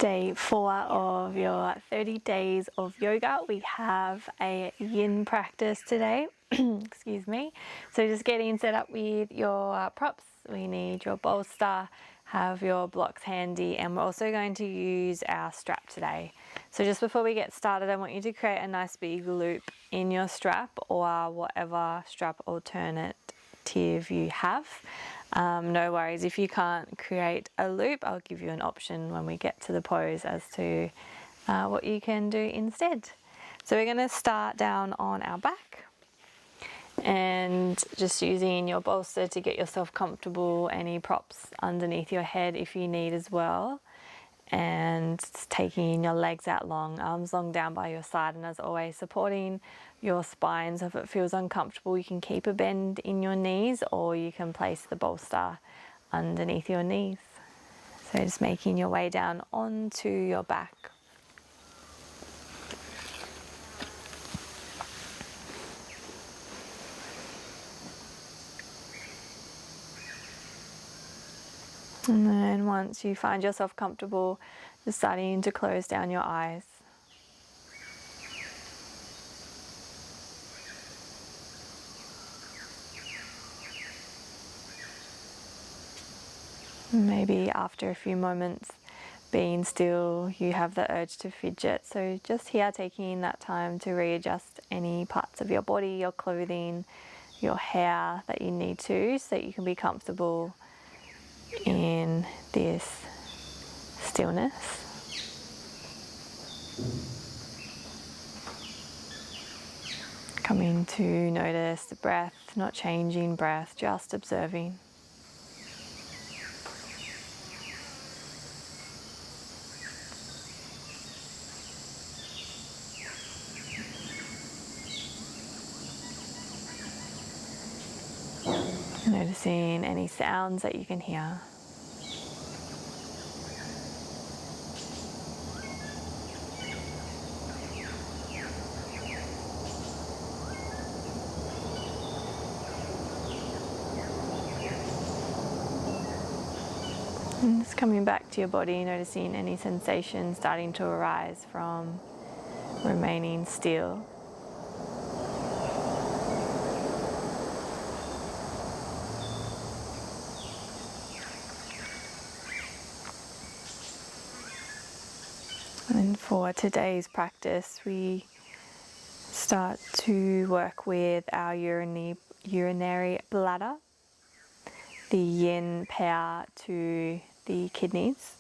Day 4 of your 30 days of yoga. We have a yin practice today. Excuse me. So just getting set up with your props. We need your bolster, have your blocks handy, and we're also going to use our strap today. So just before we get started, I want you to create a nice big loop in your strap or whatever strap alternative you have. No worries if you can't create a loop. I'll give you an option when we get to the pose as to what you can do instead. So we're going to start down on our back and just using your bolster to get yourself comfortable, any props underneath your head if you need as well, and taking your legs out long, arms long down by your side, and as always supporting your spine. So if it feels uncomfortable, you can keep a bend in your knees or you can place the bolster underneath your knees. So just making your way down onto your back. And then once you find yourself comfortable, just starting to close down your eyes. Maybe after a few moments being still, you have the urge to fidget. So just here, taking that time to readjust any parts of your body, your clothing, your hair that you need to, so that you can be comfortable in this stillness. Coming to notice the breath, not changing breath, just observing. Noticing any sounds that you can hear. And just coming back to your body, noticing any sensations starting to arise from remaining still. And for today's practice, we start to work with our urinary bladder, the yin pair to the kidneys.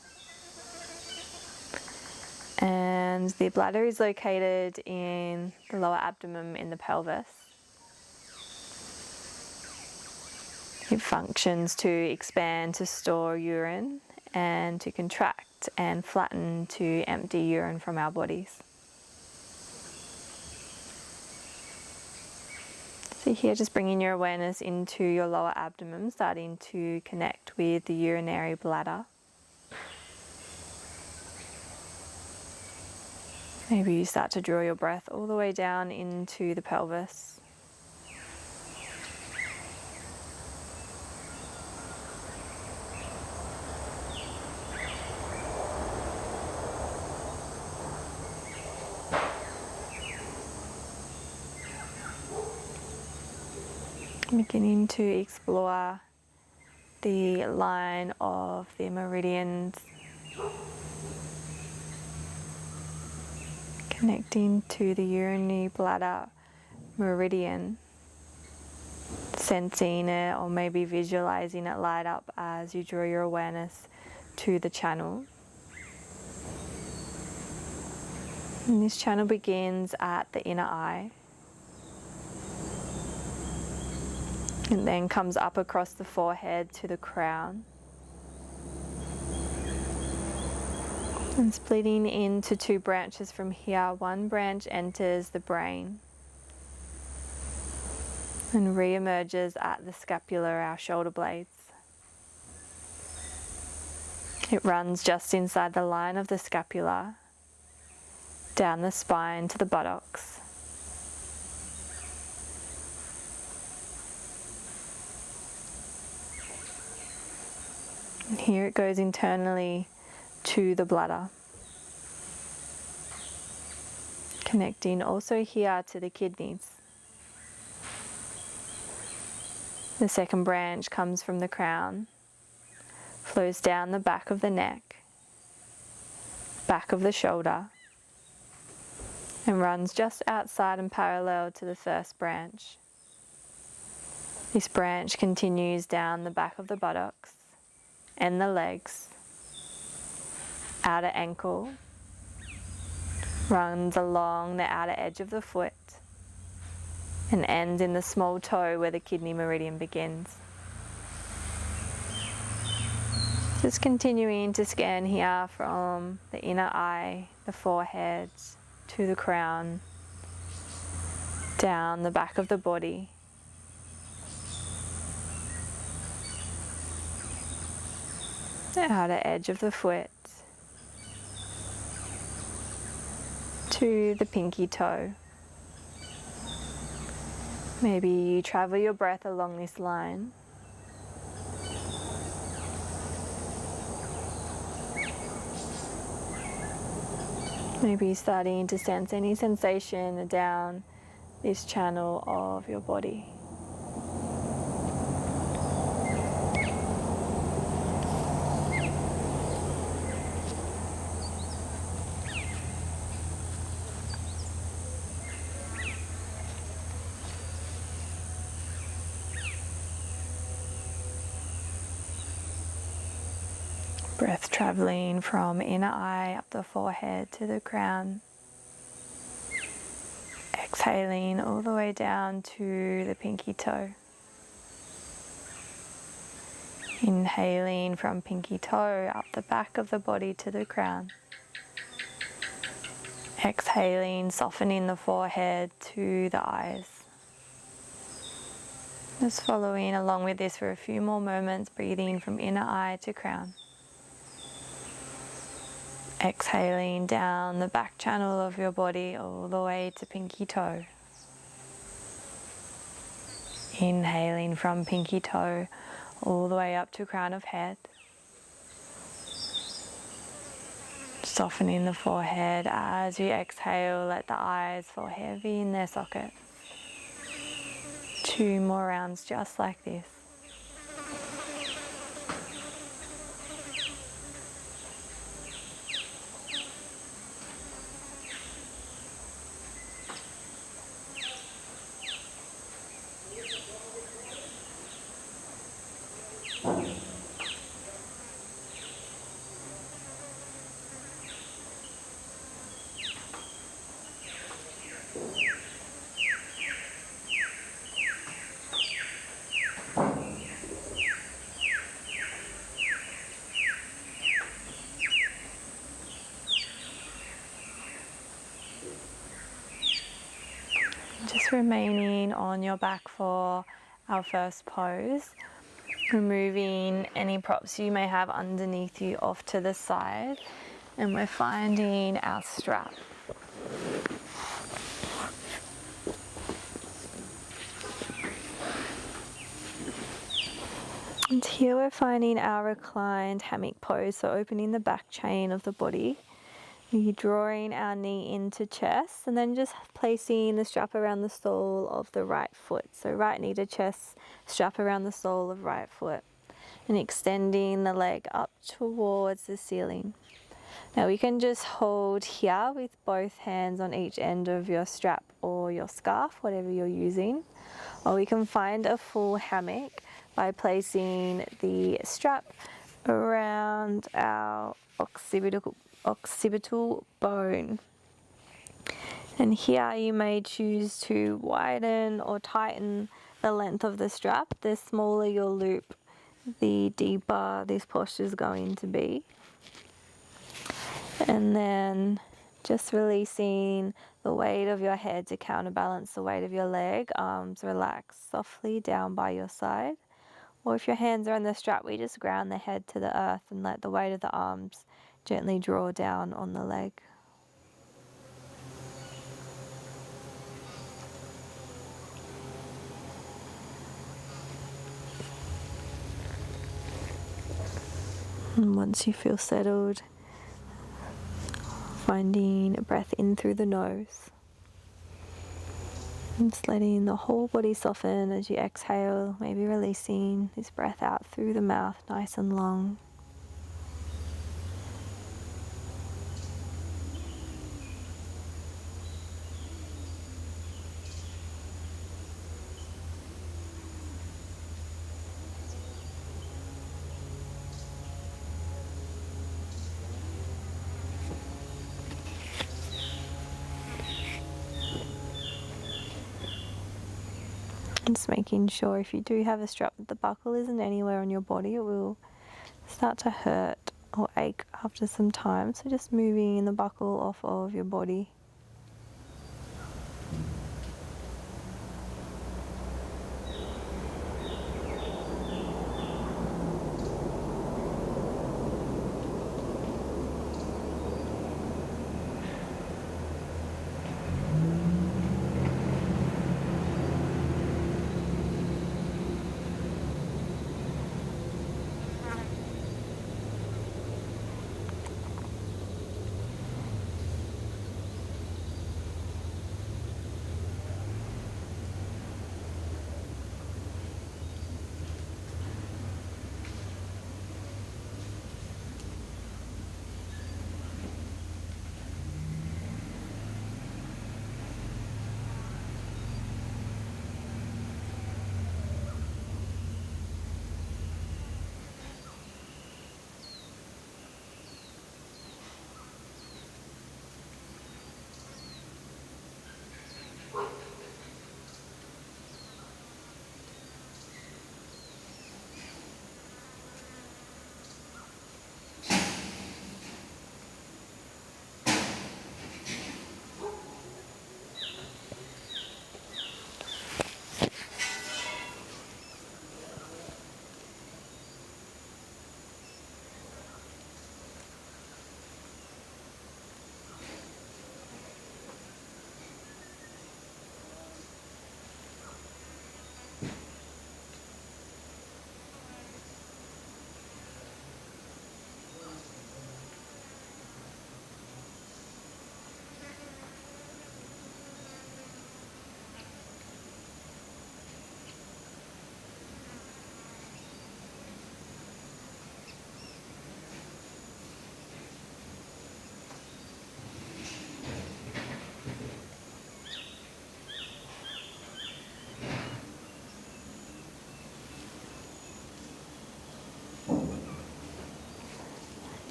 And the bladder is located in the lower abdomen in the pelvis. It functions to expand to store urine and to contract and flatten to empty urine from our bodies. So here, just bringing your awareness into your lower abdomen, starting to connect with the urinary bladder. Maybe you start to draw your breath all the way down into the pelvis. Beginning to explore the line of the meridians, connecting to the urinary bladder meridian, sensing it or maybe visualizing it light up as you draw your awareness to the channel. And this channel begins at the inner eye. And then comes up across the forehead to the crown. And splitting into two branches from here, one branch enters the brain and re-emerges at the scapula, our shoulder blades. It runs just inside the line of the scapula, down the spine to the buttocks. And here it goes internally to the bladder. Connecting also here to the kidneys. The second branch comes from the crown, flows down the back of the neck, back of the shoulder, and runs just outside and parallel to the first branch. This branch continues down the back of the buttocks and the legs, outer ankle, runs along the outer edge of the foot, and ends in the small toe where the kidney meridian begins. Just continuing to scan here from the inner eye, the forehead, to the crown, down the back of the body, the outer edge of the foot, to the pinky toe. Maybe you travel your breath along this line. Maybe starting to sense any sensation down this channel of your body. Breath traveling from inner eye up the forehead to the crown. Exhaling all the way down to the pinky toe. Inhaling from pinky toe up the back of the body to the crown. Exhaling, softening the forehead to the eyes. Just following along with this for a few more moments, breathing from inner eye to crown. Exhaling down the back channel of your body all the way to pinky toe. Inhaling from pinky toe all the way up to crown of head. Softening the forehead as you exhale, let the eyes fall heavy in their socket. 2 more rounds just like this. Just remaining on your back for our first pose, removing any props you may have underneath you off to the side, and we're finding our strap. And here we're finding our reclined hammock pose, so opening the back chain of the body. We're drawing our knee into chest and then just placing the strap around the sole of the right foot. So right knee to chest, strap around the sole of right foot, and extending the leg up towards the ceiling. Now we can just hold here with both hands on each end of your strap or your scarf, whatever you're using. Or we can find a full hammock by placing the strap around our occipital bone. And here you may choose to widen or tighten the length of the strap. The smaller your loop, the deeper this posture is going to be. And then just releasing the weight of your head to counterbalance the weight of your leg. Arms relax softly down by your side. Or if your hands are on the strap, we just ground the head to the earth and let the weight of the arms gently draw down on the leg. And once you feel settled, finding a breath in through the nose Just letting the whole body soften as you exhale, maybe releasing this breath out through the mouth, nice and long. Just making sure if you do have a strap that the buckle isn't anywhere on your body, it will start to hurt or ache after some time. So just moving the buckle off of your body.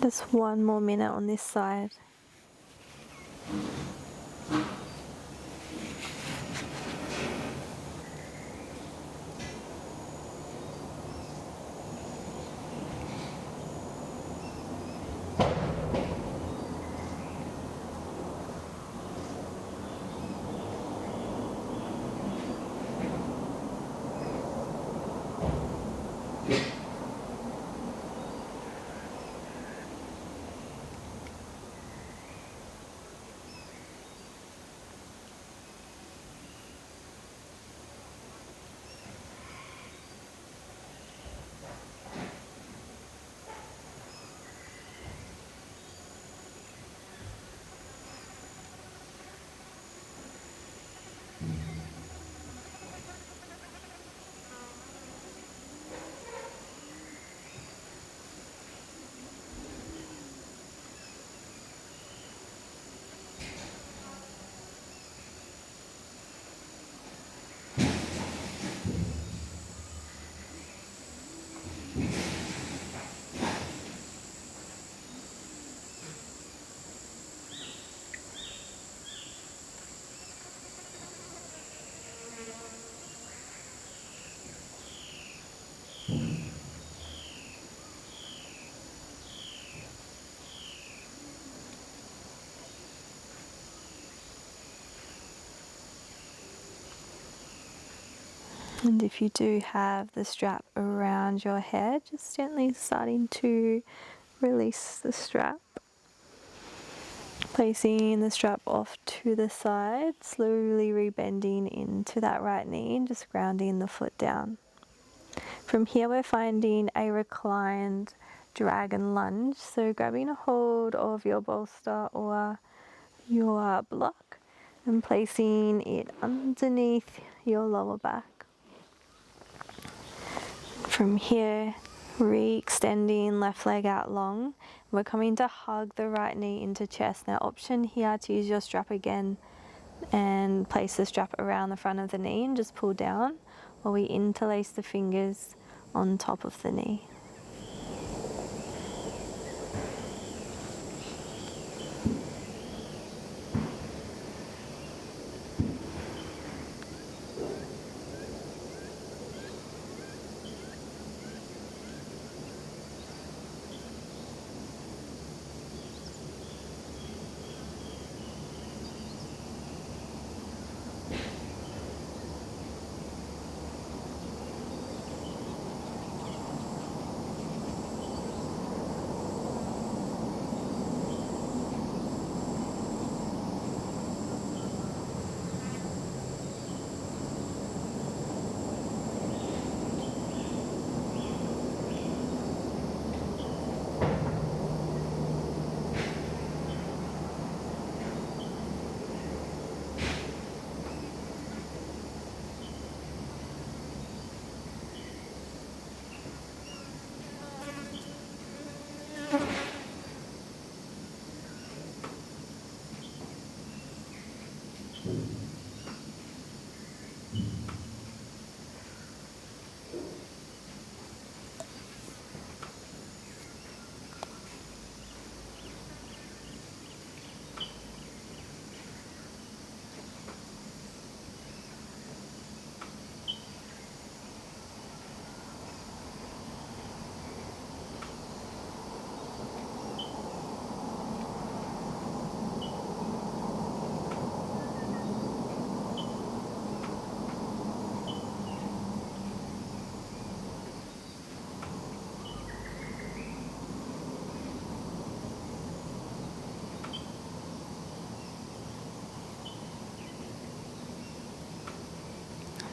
Just one more minute on this side. And if you do have the strap around your head, just gently starting to release the strap. Placing the strap off to the side, slowly rebending into that right knee and just grounding the foot down. From here we're finding a reclined dragon lunge, so grabbing a hold of your bolster or your block and placing it underneath your lower back. From here, re-extending left leg out long. We're coming to hug the right knee into chest. Now, option here to use your strap again and place the strap around the front of the knee and just pull down while we interlace the fingers on top of the knee.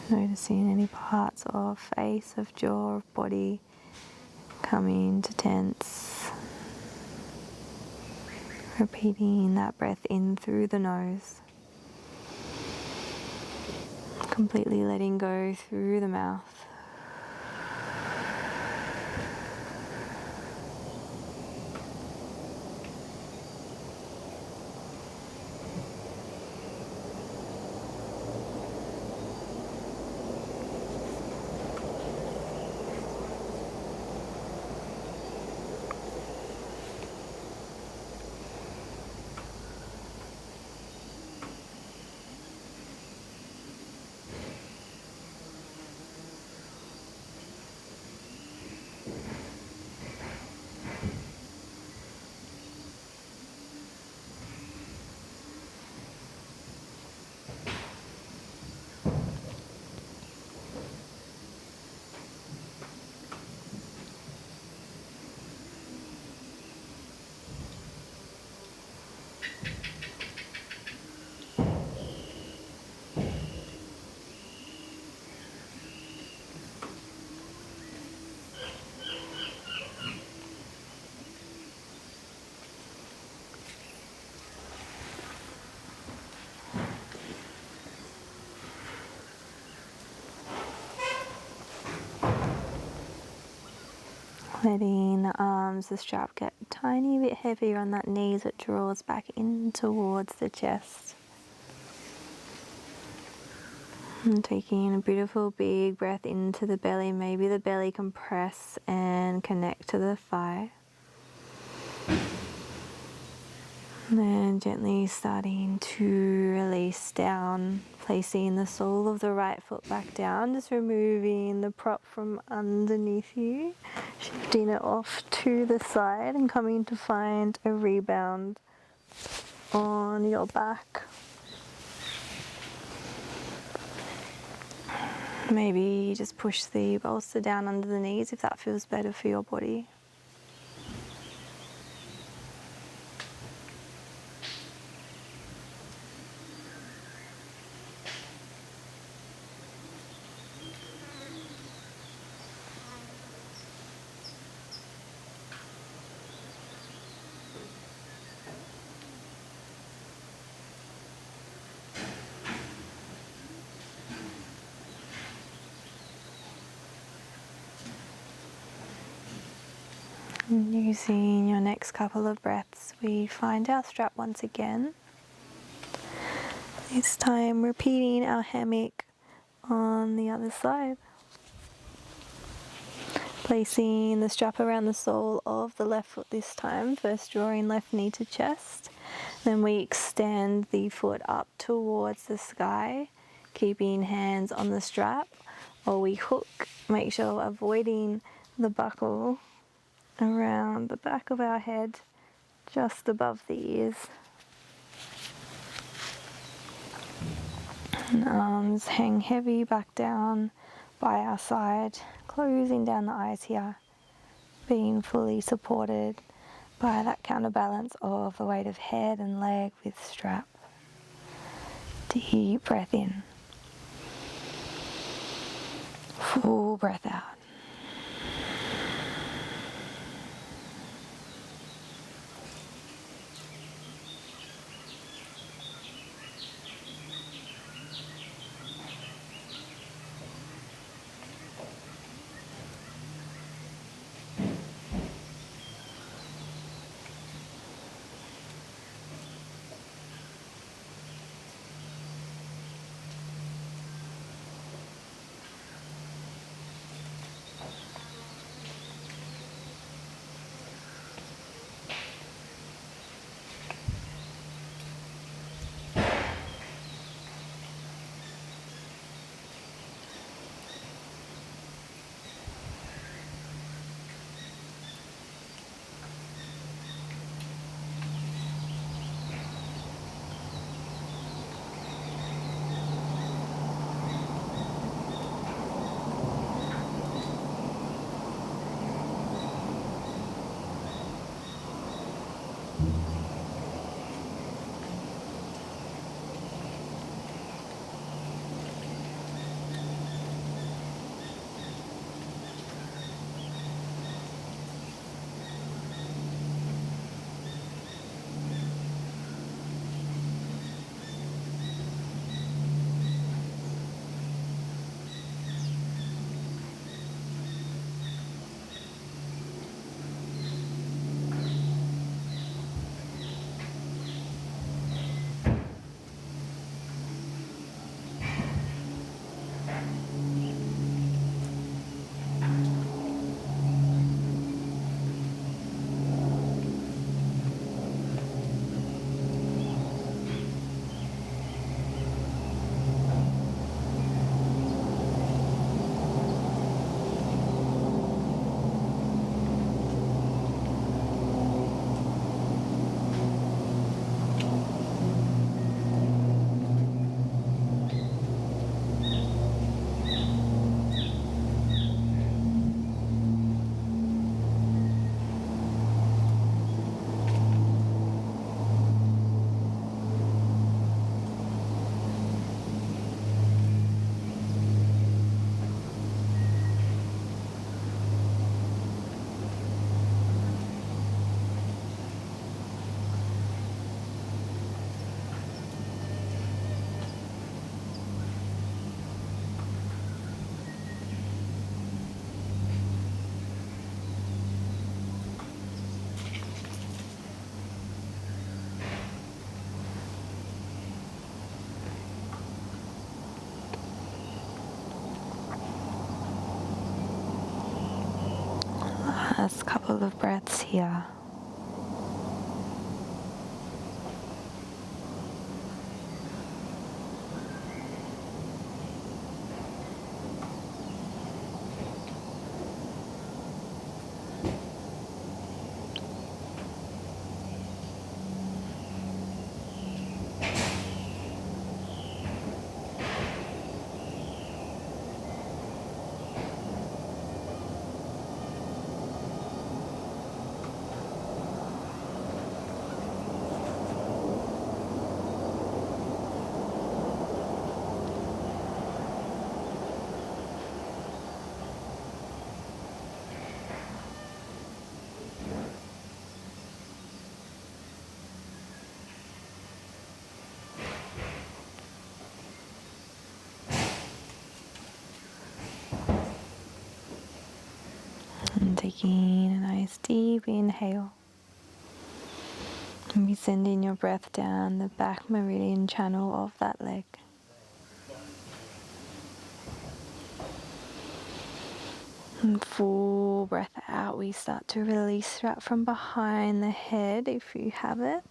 Noticing any parts of face, of jaw, of body coming to tense. Repeating that breath in through the nose. Completely letting go through the mouth. Letting the arms, the strap get a tiny bit heavier on that knee as it draws back in towards the chest. And taking a beautiful big breath into the belly. Maybe the belly can press and connect to the thigh. And then gently starting to release down, placing the sole of the right foot back down, just removing the prop from underneath you, shifting it off to the side and coming to find a rebound on your back. Maybe just push the bolster down under the knees if that feels better for your body. And using your next couple of breaths, we find our strap once again. This time repeating our hammock on the other side. Placing the strap around the sole of the left foot this time, first drawing left knee to chest. Then we extend the foot up towards the sky, keeping hands on the strap, or we hook, make sure avoiding the buckle around the back of our head, just above the ears. And arms hang heavy back down by our side, closing down the eyes here, being fully supported by that counterbalance of the weight of head and leg with strap. Deep breath in. Full breath out. Last couple of breaths here. And taking a nice Nice deep inhale. And be sending your breath down the back meridian channel of that leg. And full breath out, we start to release strap from behind the head if you have it.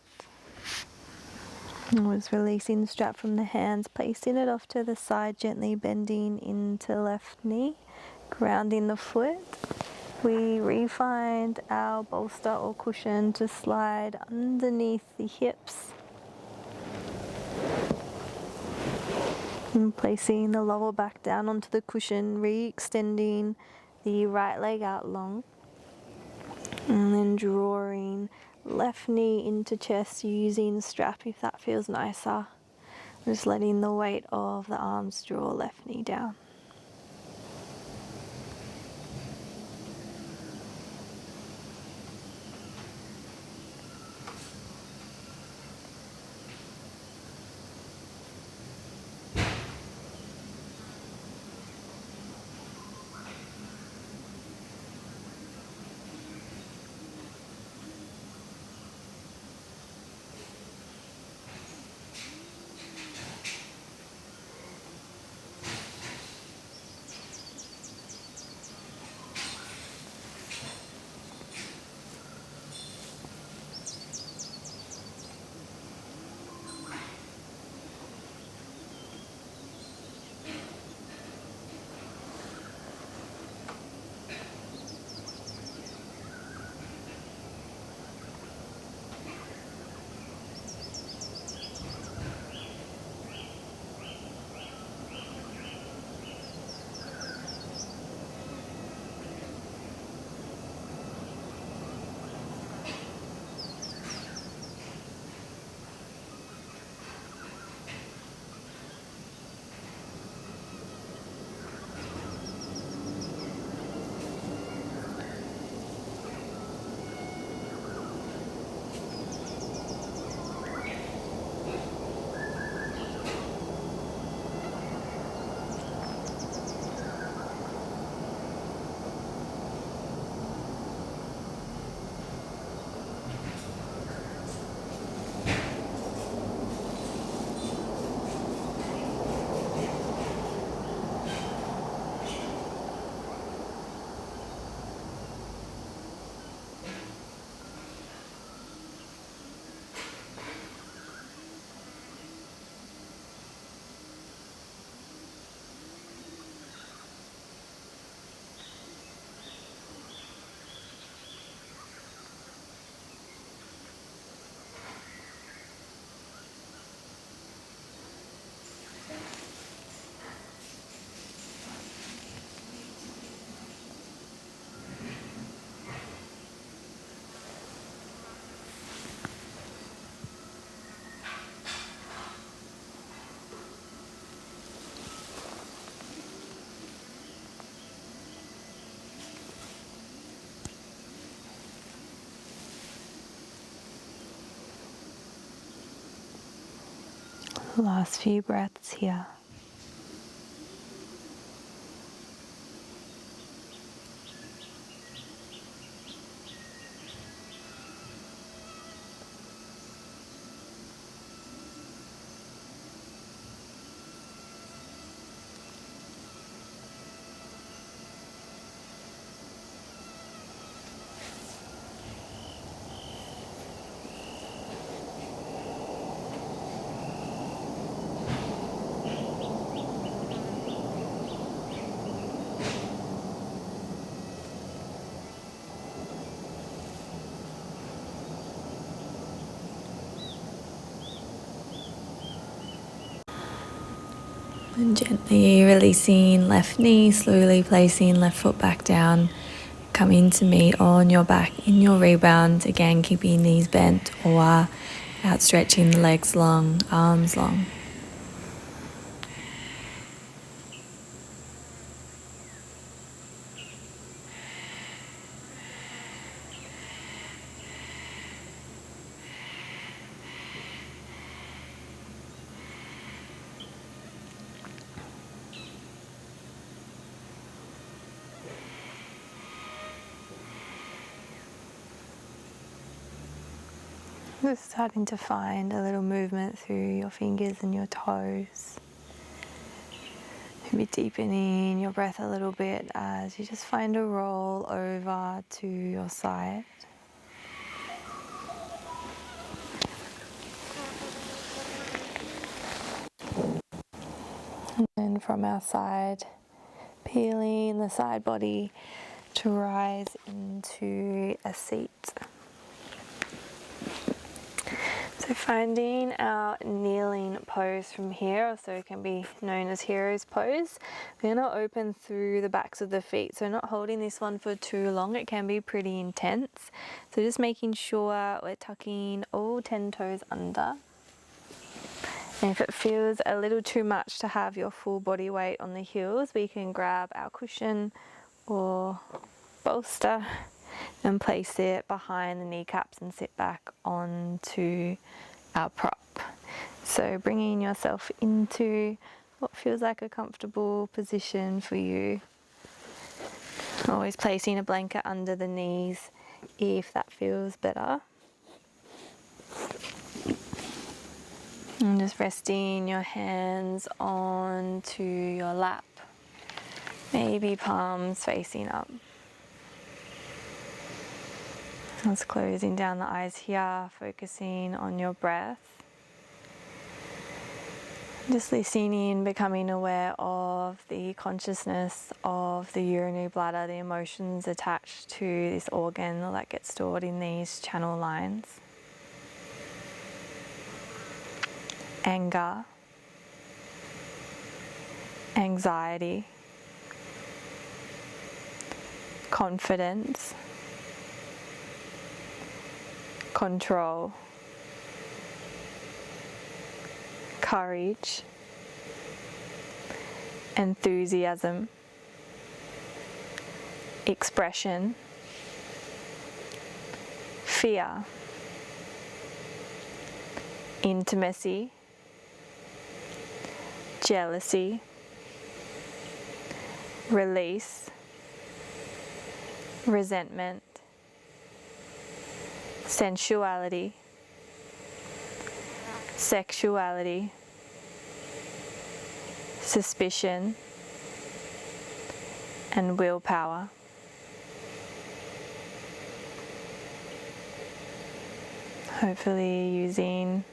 And was releasing the strap from the hands, placing it off to the side, gently bending into left knee, grounding the foot. We refind our bolster or cushion to slide underneath the hips. And placing the lower back down onto the cushion, re-extending the right leg out long. And then drawing left knee into chest using the strap if that feels nicer. Just letting the weight of the arms draw left knee down. Last few breaths here. And gently releasing left knee, slowly placing left foot back down, coming to meet on your back in your rebound. Again, keeping knees bent or outstretching the legs long, arms long. Just starting to find a little movement through your fingers and your toes. Maybe deepening your breath a little bit as you just find a roll over to your side. And then from our side, peeling the side body to rise into a seat. So finding our kneeling pose from here, also can be known as hero's pose. We're going to open through the backs of the feet, so not holding this one for too long. It can be pretty intense. So just making sure we're tucking all 10 toes under. And if it feels a little too much to have your full body weight on the heels, we can grab our cushion or bolster and place it behind the kneecaps and sit back onto our prop. So bringing yourself into what feels like a comfortable position for you. Always placing a blanket under the knees if that feels better. And just resting your hands onto your lap, maybe palms facing up. Just closing down the eyes here, focusing on your breath. Just listening in, becoming aware of the consciousness of the urinary bladder, the emotions attached to this organ that gets stored in these channel lines. Anger, anxiety, confidence, control, courage, enthusiasm, expression, fear, intimacy, jealousy, release, resentment, sensuality, sexuality, suspicion, and willpower. Hopefully using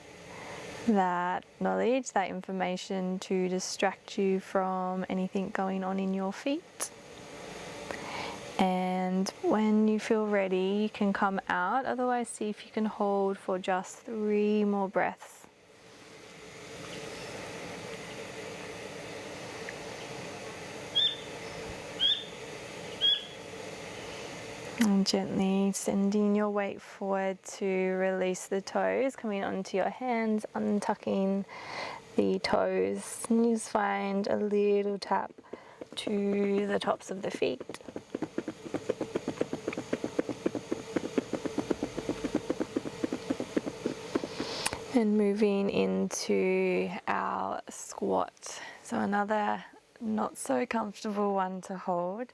that knowledge, that information to distract you from anything going on in your feet. And when you feel ready, you can come out. Otherwise, see if you can hold for just 3 more breaths. And gently sending your weight forward to release the toes, coming onto your hands, untucking the toes. And you just find a little tap to the tops of the feet. And moving into our squat. So another not so comfortable one to hold,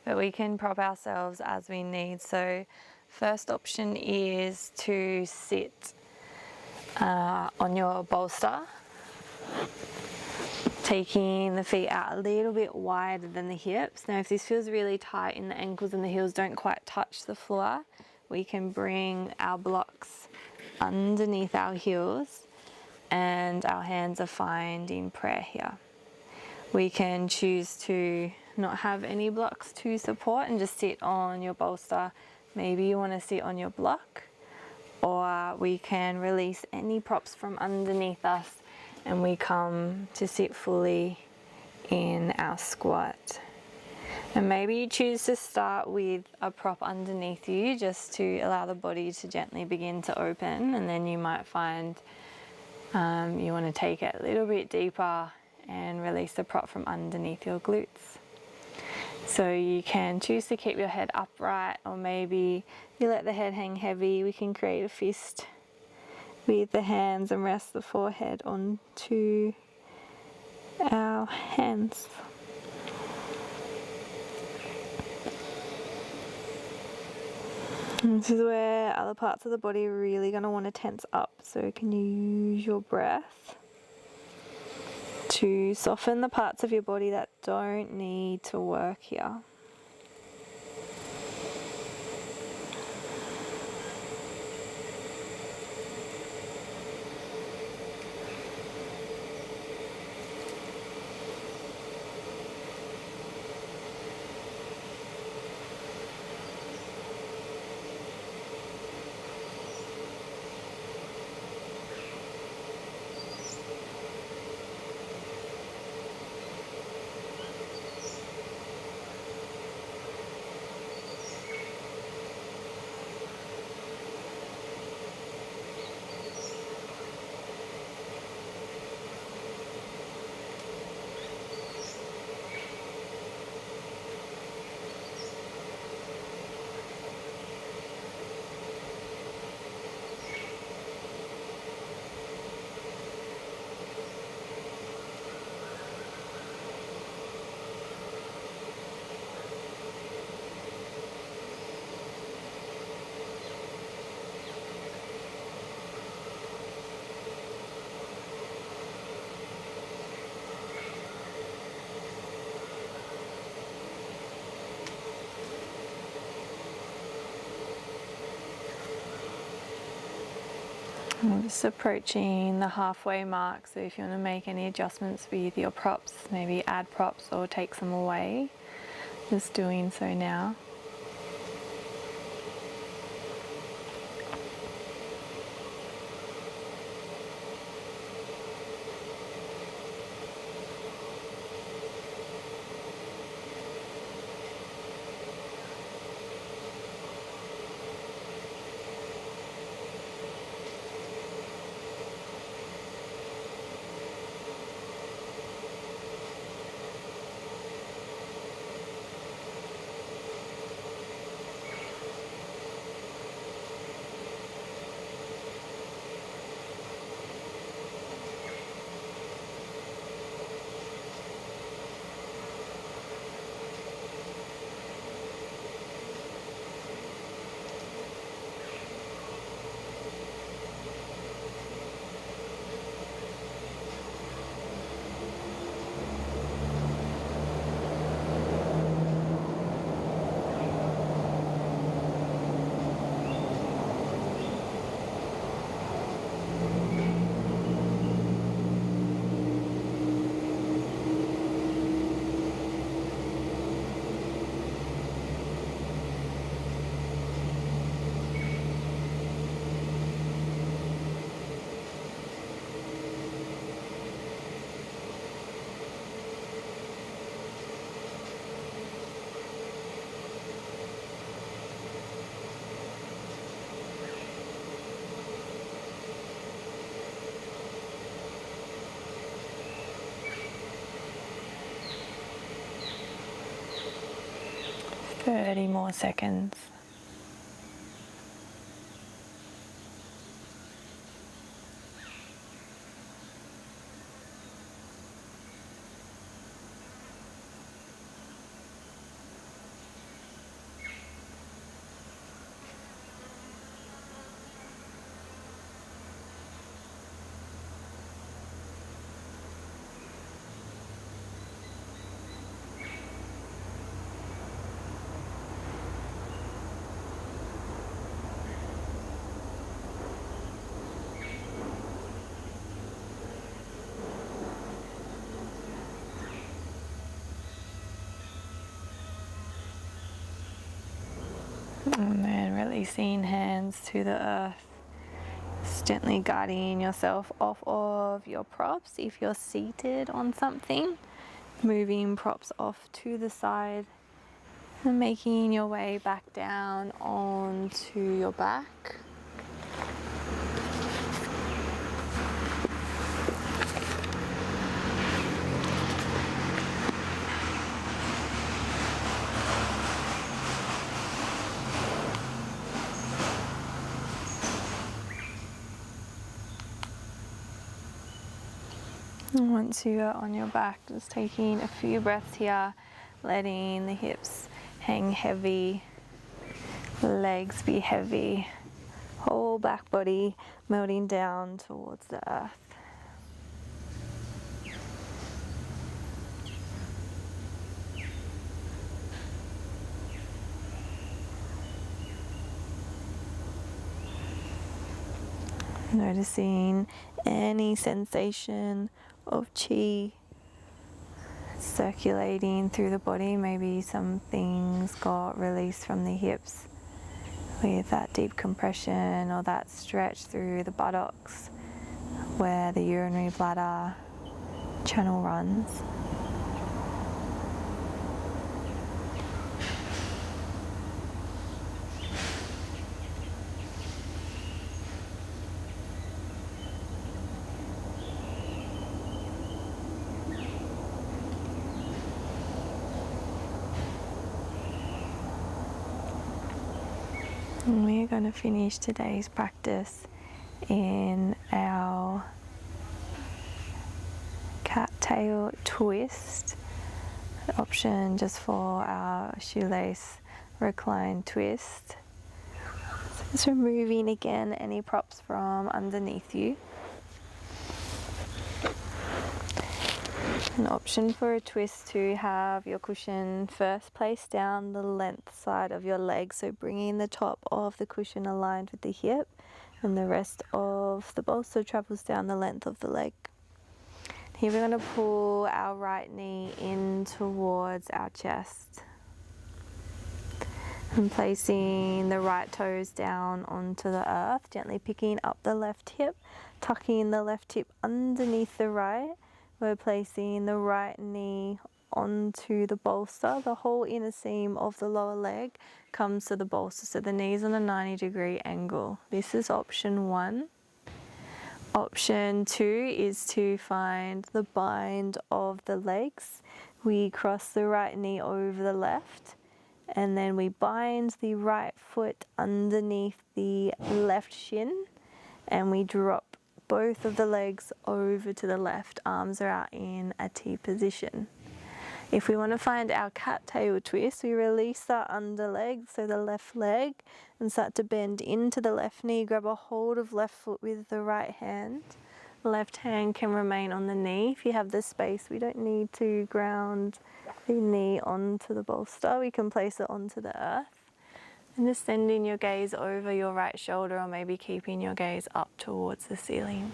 but we can prop ourselves as we need. So first option is to sit on your bolster, taking the feet out a little bit wider than the hips. Now if this feels really tight in the ankles and the heels don't quite touch the floor, we can bring our blocks underneath our heels and our hands are finding prayer here. We can choose to not have any blocks to support and just sit on your bolster. Maybe you want to sit on your block, or we can release any props from underneath us and we come to sit fully in our squat. And maybe you choose to start with a prop underneath you just to allow the body to gently begin to open, and then you might find you want to take it a little bit deeper and release the prop from underneath your glutes. So you can choose to keep your head upright, or maybe you let the head hang heavy. We can create a fist with the hands and rest the forehead onto our hands. This is where other parts of the body are really going to want to tense up. So can you use your breath to soften the parts of your body that don't need to work here. I'm just approaching the halfway mark, so if you want to make any adjustments with your props, maybe add props or take some away, just doing so now. Thirty more seconds. And then releasing hands to the earth. Just gently guiding yourself off of your props. If you're seated on something, moving props off to the side and making your way back down onto your back. And once you are on your back, just taking a few breaths here, letting the hips hang heavy, legs be heavy, whole back body melting down towards the earth. Noticing any sensation of chi circulating through the body. Maybe some things got released from the hips with that deep compression or that stretch through the buttocks where the urinary bladder channel runs. And we're going to finish today's practice in our cat tail twist, option just for our shoelace recline twist. So just removing again any props from underneath you. An option for a twist to have your cushion first placed down the length side of your leg, so bringing the top of the cushion aligned with the hip, and the rest of the bolster travels down the length of the leg. Here we're going to pull our right knee in towards our chest and placing the right toes down onto the earth, gently picking up the left hip, tucking the left hip underneath the right. We're placing the right knee onto the bolster. The whole inner seam of the lower leg comes to the bolster, so the knee's on a 90-degree angle. This is option 1. Option 2 is to find the bind of the legs. We cross the right knee over the left, and then we bind the right foot underneath the left shin, and we drop both of the legs over to the left. Arms are out in a T position. If we want to find our cat tail twist, we release that under leg, so the left leg, and start to bend into the left knee. Grab a hold of left foot with the right hand. Left hand can remain on the knee. If you have the space, we don't need to ground the knee onto the bolster. We can place it onto the earth. And just sending your gaze over your right shoulder, or maybe keeping your gaze up towards the ceiling.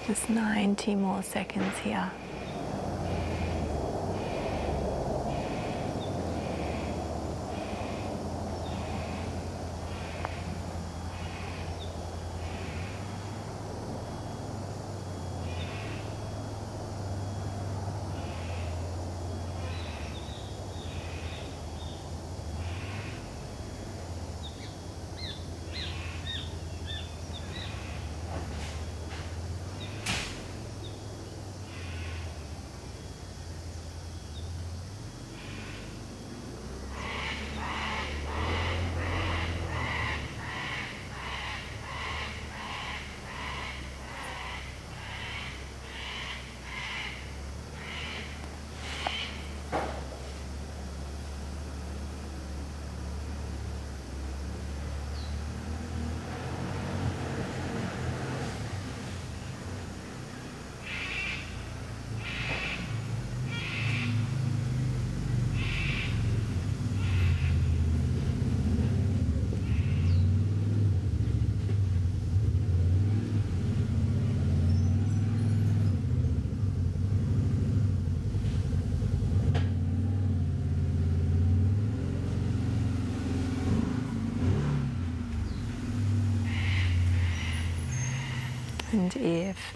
Just 90 more seconds here. And if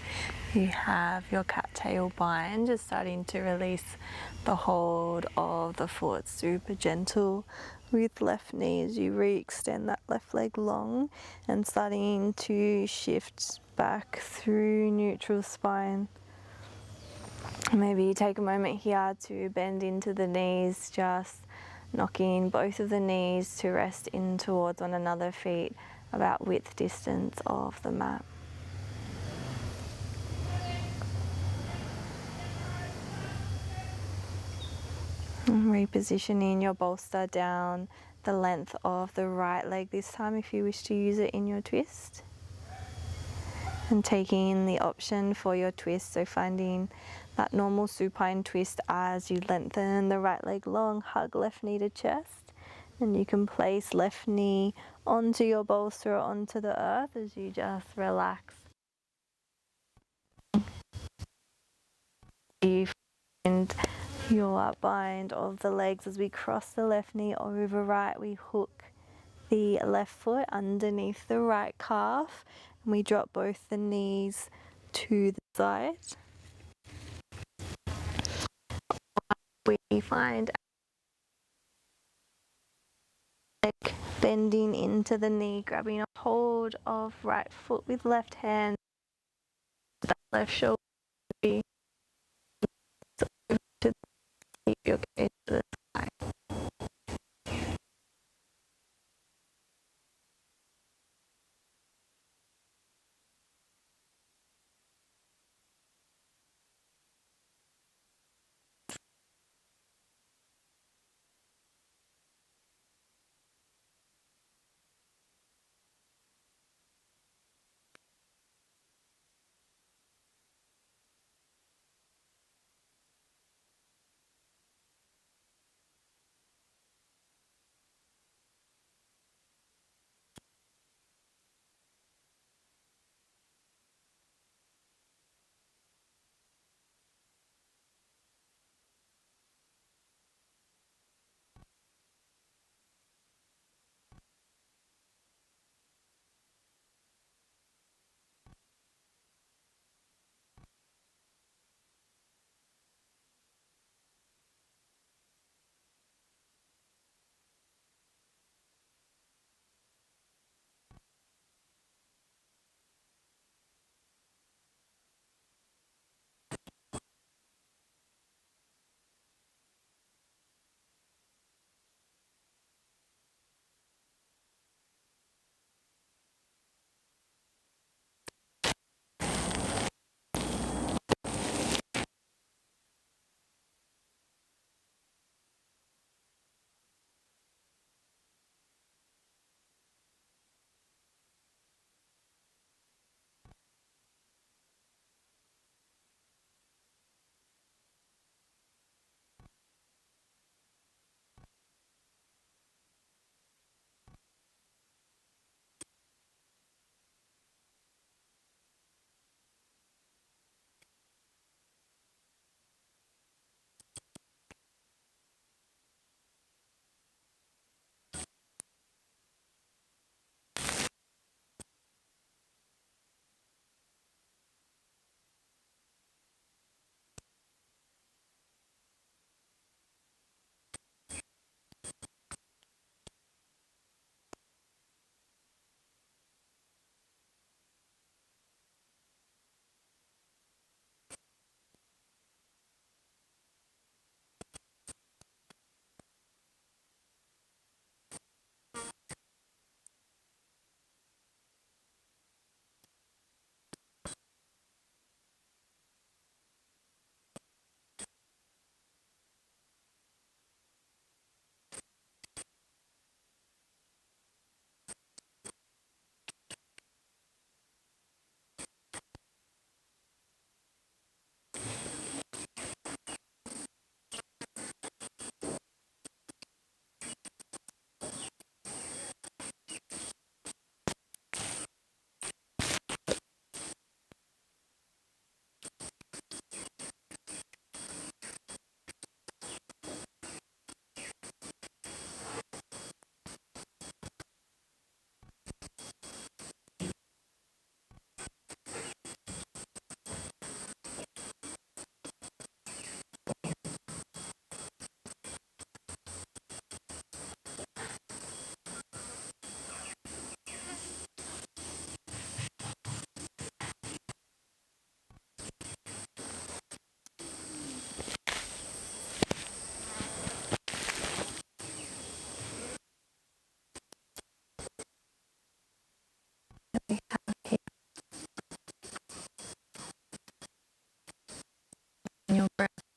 you have your cattail bind, just starting to release the hold of the foot, super gentle with left knee as you re-extend that left leg long and starting to shift back through neutral spine. Maybe take a moment here to bend into the knees, just knocking both of the knees to rest in towards one another, feet about width distance of the mat. And repositioning your bolster down the length of the right leg this time if you wish to use it in your twist. And taking the option for your twist, so finding that normal supine twist as you lengthen the right leg long, hug left knee to chest. And you can place left knee onto your bolster or onto the earth as you just relax. You find your bind of the legs as we cross the left knee over right. We hook the left foot underneath the right calf and we drop both the knees to the side. We find leg bending into the knee, grabbing a hold of right foot with left hand, that left shoulder be to keep your gaze to the side.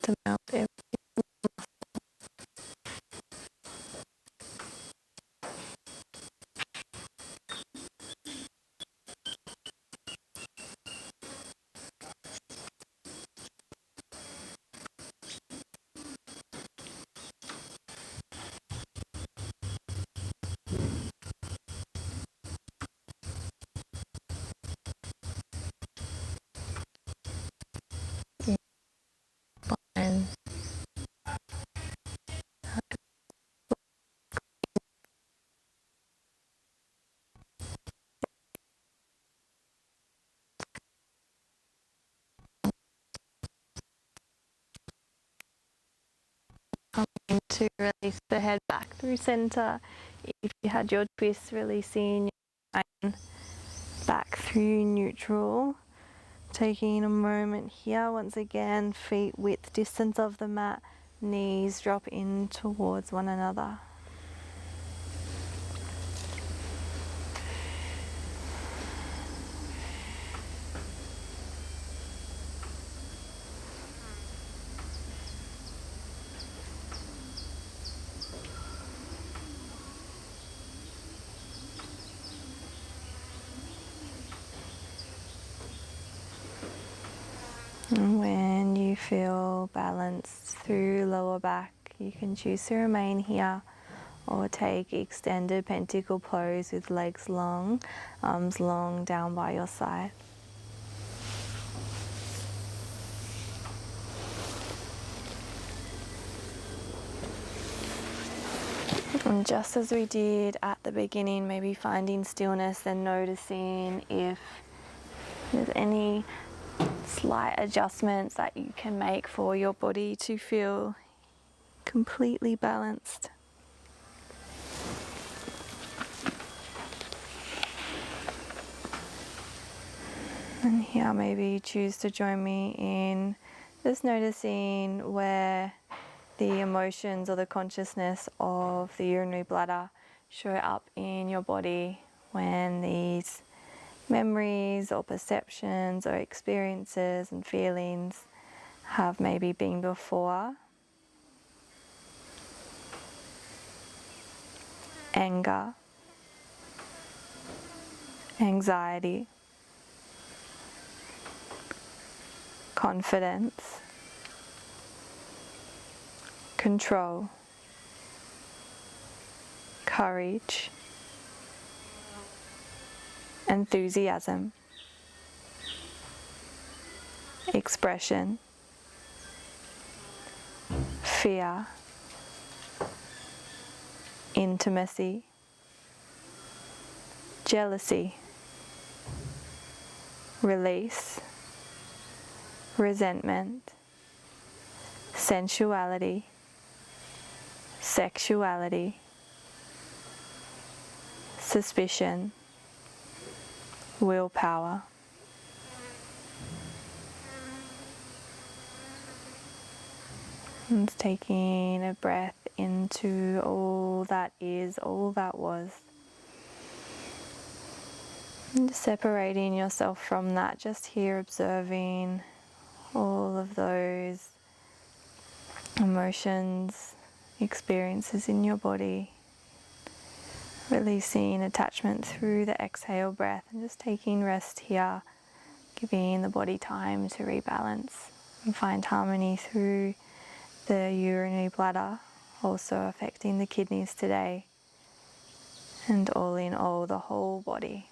the mouth area. And to release the head back through center. If you had your twist, releasing your spine back through neutral. Taking a moment here, once again, feet width distance of the mat, knees drop in towards one another. And when you feel balanced through lower back, you can choose to remain here or take extended pentacle pose with legs long, arms long down by your side. And just as we did at the beginning, maybe finding stillness and noticing if there's any slight adjustments that you can make for your body to feel completely balanced. And here maybe you choose to join me in just noticing where the emotions or the consciousness of the urinary bladder show up in your body when these memories or perceptions or experiences and feelings have maybe been before. Anger, anxiety, confidence, control, courage, enthusiasm, expression, fear, intimacy, jealousy, release, resentment, sensuality, sexuality, suspicion, willpower. And taking a breath into all that is, all that was. And separating yourself from that, just here observing all of those emotions, experiences in your body. Releasing attachment through the exhale breath and just taking rest here, giving the body time to rebalance and find harmony through the urinary bladder, also affecting the kidneys today, and all in all, the whole body.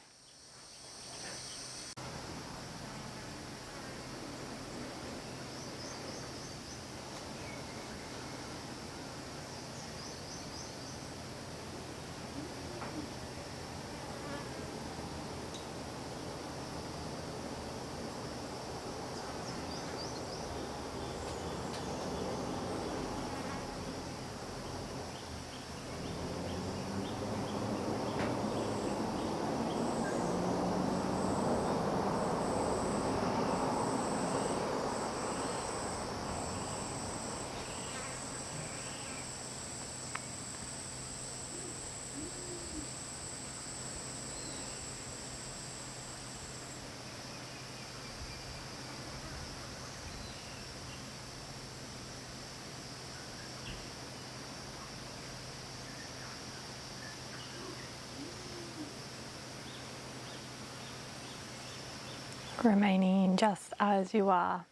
Remaining just as you are.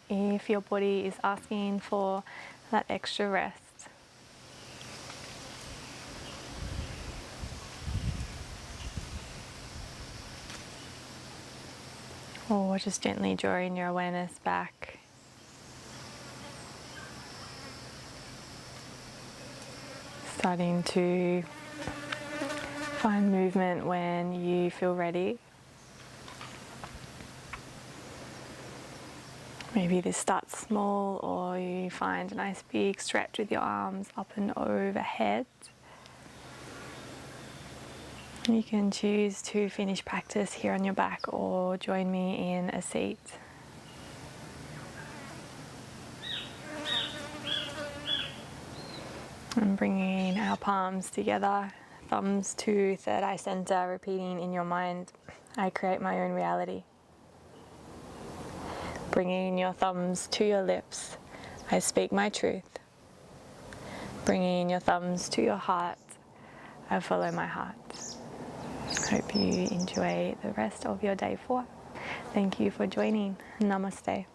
If your body is asking for that extra rest, or just gently drawing your awareness back, starting to find movement when you feel ready. Maybe this starts small, or you find a nice big stretch with your arms up and overhead. You can choose to finish practice here on your back or join me in a seat. And bringing our palms together, thumbs to third eye center, repeating in your mind, I create my own reality. Bringing your thumbs to your lips, I speak my truth. Bringing your thumbs to your heart, I follow my heart. Hope you enjoy the rest of your day 4. Thank you for joining. Namaste.